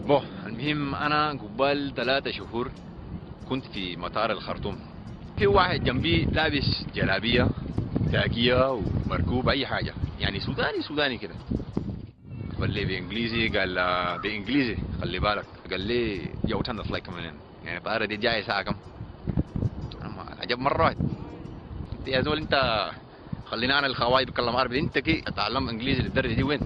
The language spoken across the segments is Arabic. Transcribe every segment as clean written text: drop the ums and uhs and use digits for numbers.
بو المهم انا قبال 3 شهور كنت في مطار الخرطوم. في واحد جنبي لابس جلابيه تاكيه ومركوب اي حاجه، يعني سوداني كده. قال لي بانجليزي، قال بانجليزي خلي بالك، قال لي يو تن فلايت كمان، يعني الطائره دي جايه الساعه كم؟ عجب مره واحد. انت يا زول انت خلينا انا الخواي بتكلم عربي، انت كي اتعلم انجليزي للدرجه دي وين؟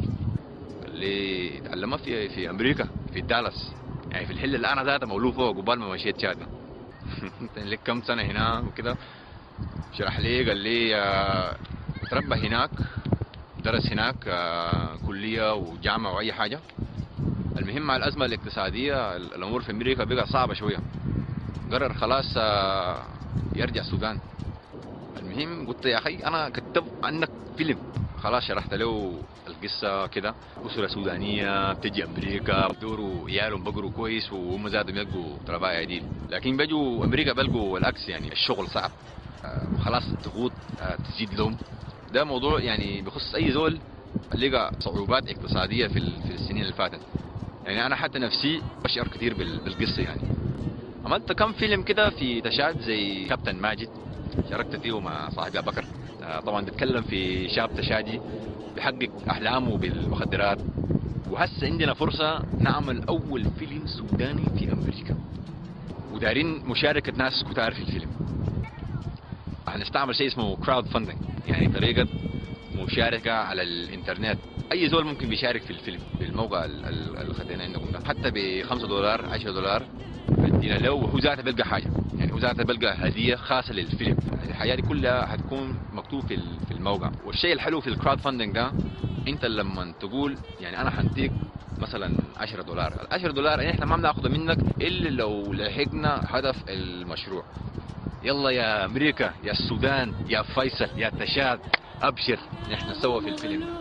قال لي اتعلمها في امريكا في دالاس، يعني في الحل اللي انا ذاته مولود فوق قبال ما مشيت شاد. انت لك كم سنه هنا وكده؟ شرح لي قال لي تربى هناك، درس هناك كليه وجامعه واي حاجه. المهم مع الازمه الاقتصاديه الامور في امريكا بقى صعبه شويه، قرر خلاص يرجع السودان. المهم قلت يا اخي انا كتب عنك فيلم، خلاص شرحت له القصه كده. اسره سودانيه بتجي امريكا بدوروا عيالهم بقروا كويس وهم زادهم يلقوا طلباء عديل، لكن بيجوا امريكا بلقوا العكس، يعني الشغل صعب وخلاص الضغوط تزيد لهم. ده موضوع يعني بخص اي زول لقى صعوبات اقتصاديه في السنين اللي فاتت. يعني انا حتى نفسي بشعر كثير بالقصه يعني. عملت كم فيلم كده في تشاد زي كابتن ماجد، شاركت فيه مع صاحبي أبو بكر. طبعا بيتكلم في شاب تشادي بيحقق احلامه بالمخدرات. وهسه عندنا فرصه نعمل اول فيلم سوداني في امريكا، ودارين مشاركه ناس كتار في الفيلم. هنستعمل شيء اسمه كراود فاندنج، يعني طريقه مشاركه على الانترنت. اي زول ممكن بيشارك في الفيلم بالموقع اللي خدينا عندكم ده، حتى ب $5 $10 بدينا له، وهو ذاته بيلقى حاجه، يعني هو ذاته بيلقى هديه خاصه للفيلم. الحياه دي كلها هتكون مكتوب في الموقع. والشيء الحلو في الكراود فاندنج ده، انت لما تقول يعني انا هديك مثلا $10، $10 احنا ما بناخذها منك الا لو لحقنا هدف المشروع. يلا يا امريكا يا السودان يا فيصل يا تشاد، ابشر نحن سوا في الفيلم ده.